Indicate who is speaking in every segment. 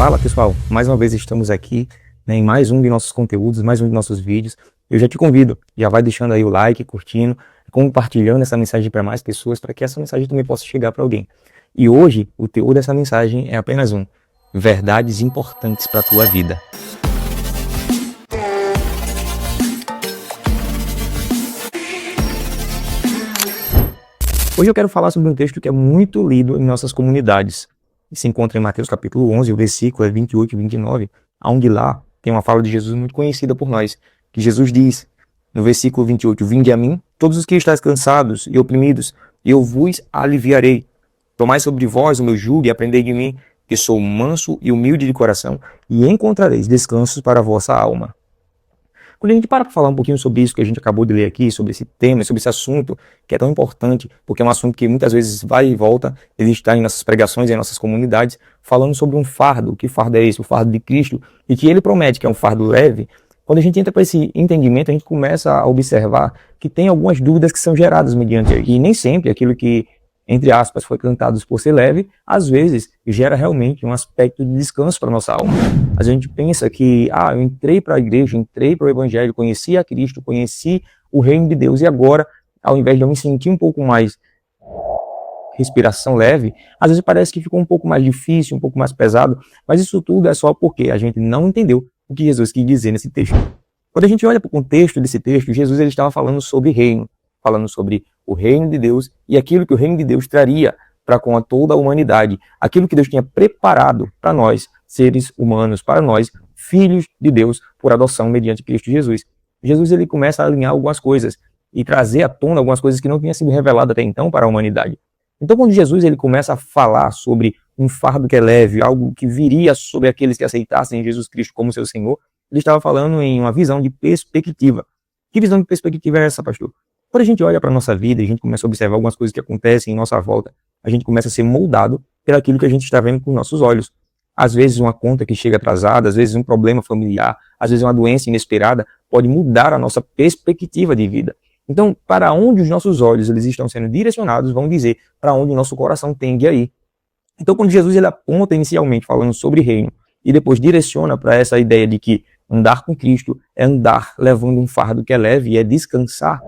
Speaker 1: Fala pessoal, mais uma vez estamos aqui, né, em mais um de nossos conteúdos, mais um de nossos vídeos. Eu já te convido, já vai deixando aí o like, curtindo, compartilhando essa mensagem para mais pessoas, para que essa mensagem também possa chegar para alguém. E hoje, o teor dessa mensagem é apenas um: verdades importantes para a tua vida. Hoje eu quero falar sobre um texto que é muito lido em nossas comunidades. Se encontra em Mateus capítulo 11, o versículo é 28 e 29, onde lá tem uma fala de Jesus muito conhecida por nós, que Jesus diz, no versículo 28, vinde a mim, todos os que estáis cansados e oprimidos, e eu vos aliviarei. Tomai sobre vós o meu jugo e aprendei de mim, que sou manso e humilde de coração, e encontrareis descansos para a vossa alma. Quando a gente para falar um pouquinho sobre isso que a gente acabou de ler aqui, sobre esse tema, sobre esse assunto que é tão importante, porque é um assunto que muitas vezes vai e volta, ele está em nossas pregações, em nossas comunidades, falando sobre um fardo. Que fardo é esse? O fardo de Cristo, e que ele promete que é um fardo leve. Quando a gente entra para esse entendimento, a gente começa a observar que tem algumas dúvidas que são geradas mediante aí. E nem sempre aquilo que, entre aspas, foi cantado por ser leve, às vezes gera realmente um aspecto de descanso para a nossa alma. A gente pensa que, eu entrei para a igreja, entrei para o evangelho, conheci a Cristo, conheci o reino de Deus, e agora, ao invés de eu me sentir um pouco mais respiração leve, às vezes parece que ficou um pouco mais difícil, um pouco mais pesado, mas isso tudo é só porque a gente não entendeu o que Jesus quis dizer nesse texto. Quando a gente olha para o contexto desse texto, Jesus ele estava falando sobre reino, falando sobre o reino de Deus e aquilo que o reino de Deus traria para com toda a humanidade, aquilo que Deus tinha preparado para nós, seres humanos, para nós, filhos de Deus, por adoção mediante Cristo Jesus. Jesus ele começa a alinhar algumas coisas e trazer à tona algumas coisas que não tinham sido reveladas até então para a humanidade. Então, quando Jesus ele começa a falar sobre um fardo que é leve, algo que viria sobre aqueles que aceitassem Jesus Cristo como seu Senhor, ele estava falando em uma visão de perspectiva. Que visão de perspectiva é essa, pastor? Quando a gente olha para a nossa vida e a gente começa a observar algumas coisas que acontecem em nossa volta, a gente começa a ser moldado pelaquilo que a gente está vendo com nossos olhos. Às vezes uma conta que chega atrasada, às vezes um problema familiar, às vezes uma doença inesperada pode mudar a nossa perspectiva de vida. Então, para onde os nossos olhos eles estão sendo direcionados, vão dizer para onde o nosso coração tende a ir. Então, quando Jesus ele aponta inicialmente falando sobre reino e depois direciona para essa ideia de que andar com Cristo é andar levando um fardo que é leve e é descansar.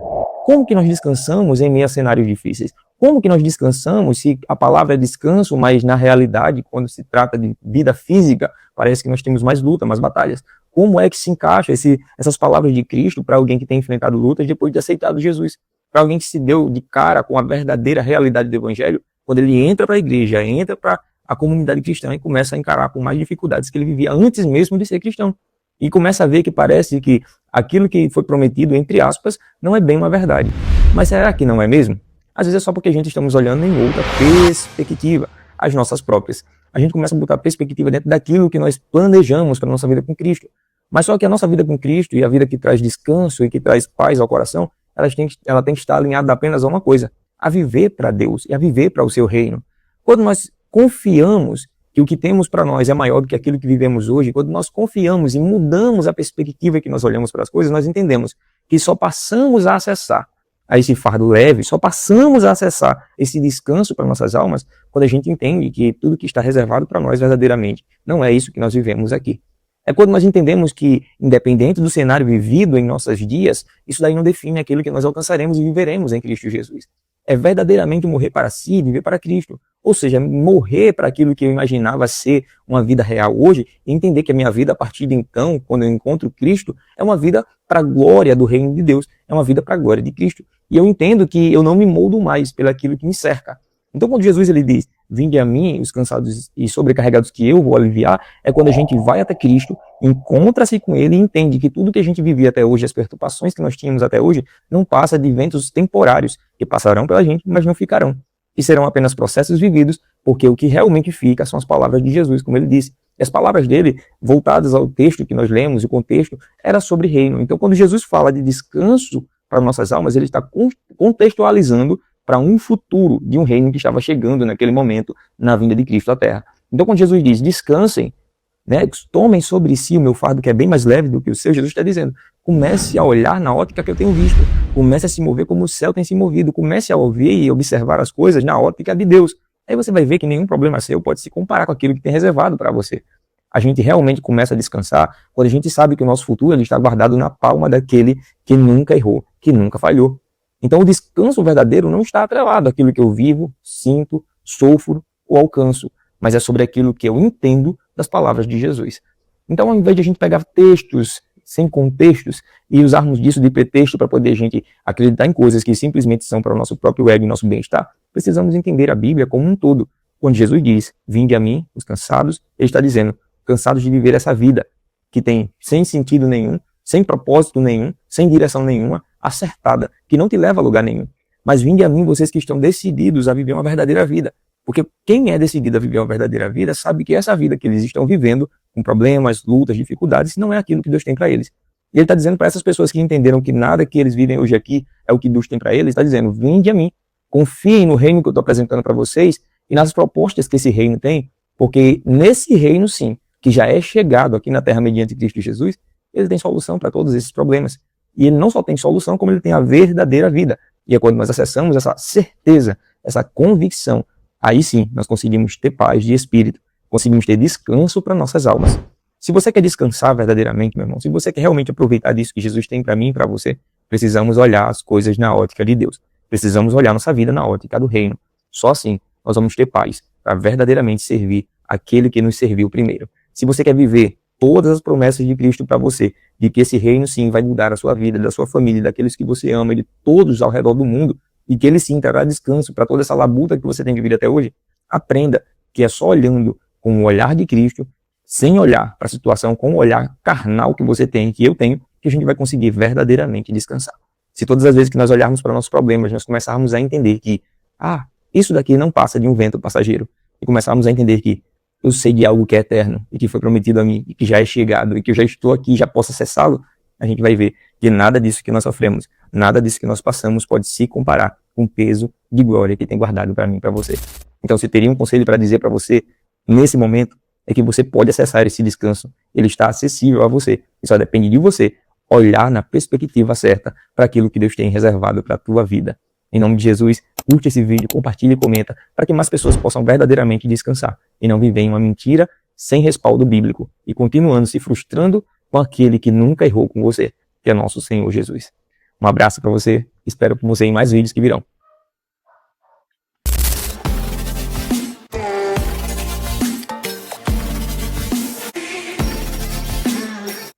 Speaker 1: Como que nós descansamos em meio a cenários difíceis? Como que nós descansamos se a palavra é descanso, mas na realidade, quando se trata de vida física, parece que nós temos mais luta, mais batalhas? Como é que se encaixa essas palavras de Cristo para alguém que tem enfrentado lutas depois de aceitado Jesus? Para alguém que se deu de cara com a verdadeira realidade do Evangelho, quando ele entra para a igreja, entra para a comunidade cristã e começa a encarar com mais dificuldades que ele vivia antes mesmo de ser cristão. E começa a ver que parece que aquilo que foi prometido, entre aspas, não é bem uma verdade. Mas será que não é mesmo? Às vezes é só porque a gente estamos olhando em outra perspectiva, as nossas próprias. A gente começa a botar perspectiva dentro daquilo que nós planejamos para a nossa vida com Cristo. Mas só que a nossa vida com Cristo e a vida que traz descanso e que traz paz ao coração, ela tem que estar alinhada apenas a uma coisa: a viver para Deus e a viver para o seu reino. Quando nós confiamos que o que temos para nós é maior do que aquilo que vivemos hoje, quando nós confiamos e mudamos a perspectiva que nós olhamos para as coisas, nós entendemos que só passamos a acessar a esse fardo leve, só passamos a acessar esse descanso para nossas almas quando a gente entende que tudo que está reservado para nós verdadeiramente não é isso que nós vivemos aqui. É quando nós entendemos que, independente do cenário vivido em nossos dias, isso daí não define aquilo que nós alcançaremos e viveremos em Cristo Jesus. É verdadeiramente morrer para si e viver para Cristo. Ou seja, morrer para aquilo que eu imaginava ser uma vida real hoje e entender que a minha vida, a partir de então, quando eu encontro Cristo, é uma vida para a glória do reino de Deus, é uma vida para a glória de Cristo. E eu entendo que eu não me moldo mais pelaquilo que me cerca. Então, quando Jesus ele diz, vinde a mim, os cansados e sobrecarregados que eu vou aliviar, é quando a gente vai até Cristo, encontra-se com Ele e entende que tudo que a gente vivia até hoje, as perturbações que nós tínhamos até hoje, não passa de eventos temporários, que passarão pela gente, mas não ficarão. E serão apenas processos vividos, porque o que realmente fica são as palavras de Jesus, como ele disse. E as palavras dele, voltadas ao texto que nós lemos, e o contexto, era sobre reino. Então, quando Jesus fala de descanso para nossas almas, ele está contextualizando para um futuro de um reino que estava chegando naquele momento na vinda de Cristo à Terra. Então, quando Jesus diz, descansem, né, tomem sobre si o meu fardo que é bem mais leve do que o seu, Jesus está dizendo, comece a olhar na ótica que eu tenho visto, comece a se mover como o céu tem se movido, comece a ouvir e observar as coisas na ótica de Deus. Aí você vai ver que nenhum problema seu pode se comparar com aquilo que tem reservado para você. A gente realmente começa a descansar quando a gente sabe que o nosso futuro ele está guardado na palma daquele que nunca errou, que nunca falhou. Então o descanso verdadeiro não está atrelado àquilo que eu vivo, sinto, sofro ou alcanço, mas é sobre aquilo que eu entendo das palavras de Jesus. Então, ao invés de a gente pegar textos sem contextos e usarmos disso de pretexto para poder a gente acreditar em coisas que simplesmente são para o nosso próprio ego e nosso bem-estar, precisamos entender a Bíblia como um todo. Quando Jesus diz, vinde a mim, os cansados, ele está dizendo, cansados de viver essa vida que tem sem sentido nenhum, sem propósito nenhum, sem direção nenhuma, acertada, que não te leva a lugar nenhum. Mas vinde a mim vocês que estão decididos a viver uma verdadeira vida. Porque quem é decidido a viver uma verdadeira vida sabe que essa vida que eles estão vivendo, com problemas, lutas, dificuldades, não é aquilo que Deus tem para eles. E ele está dizendo para essas pessoas que entenderam que nada que eles vivem hoje aqui é o que Deus tem para eles, está dizendo, vinde a mim, confiem no reino que eu estou apresentando para vocês e nas propostas que esse reino tem, porque nesse reino, sim, que já é chegado aqui na terra mediante Cristo Jesus, ele tem solução para todos esses problemas. E ele não só tem solução, como ele tem a verdadeira vida. E é quando nós acessamos essa certeza, essa convicção, aí sim nós conseguimos ter paz de espírito, conseguimos ter descanso para nossas almas. Se você quer descansar verdadeiramente, meu irmão, se você quer realmente aproveitar disso que Jesus tem para mim e para você, precisamos olhar as coisas na ótica de Deus. Precisamos olhar nossa vida na ótica do reino. Só assim nós vamos ter paz para verdadeiramente servir aquele que nos serviu primeiro. Se você quer viver todas as promessas de Cristo para você, de que esse reino sim vai mudar a sua vida, da sua família, daqueles que você ama, de todos ao redor do mundo, e que ele sim trará descanso para toda essa labuta que você tem vivido até hoje, aprenda que é só olhando com o olhar de Cristo, sem olhar para a situação com o olhar carnal que você tem, que eu tenho, que a gente vai conseguir verdadeiramente descansar. Se todas as vezes que nós olharmos para nossos problemas, nós começarmos a entender que, isso daqui não passa de um vento passageiro, e começarmos a entender que eu sei de algo que é eterno, e que foi prometido a mim, e que já é chegado, e que eu já estou aqui, já posso acessá-lo, a gente vai ver que nada disso que nós sofremos, nada disso que nós passamos pode se comparar com o peso de glória que tem guardado para mim e para você. Então, se teria um conselho para dizer para você, nesse momento, é que você pode acessar esse descanso. Ele está acessível a você. E só depende de você olhar na perspectiva certa para aquilo que Deus tem reservado para a tua vida. Em nome de Jesus, curte esse vídeo, compartilhe e comenta para que mais pessoas possam verdadeiramente descansar e não viver em uma mentira sem respaldo bíblico e continuando se frustrando com aquele que nunca errou com você, que é nosso Senhor Jesus. Um abraço para você, espero por você em mais vídeos que virão.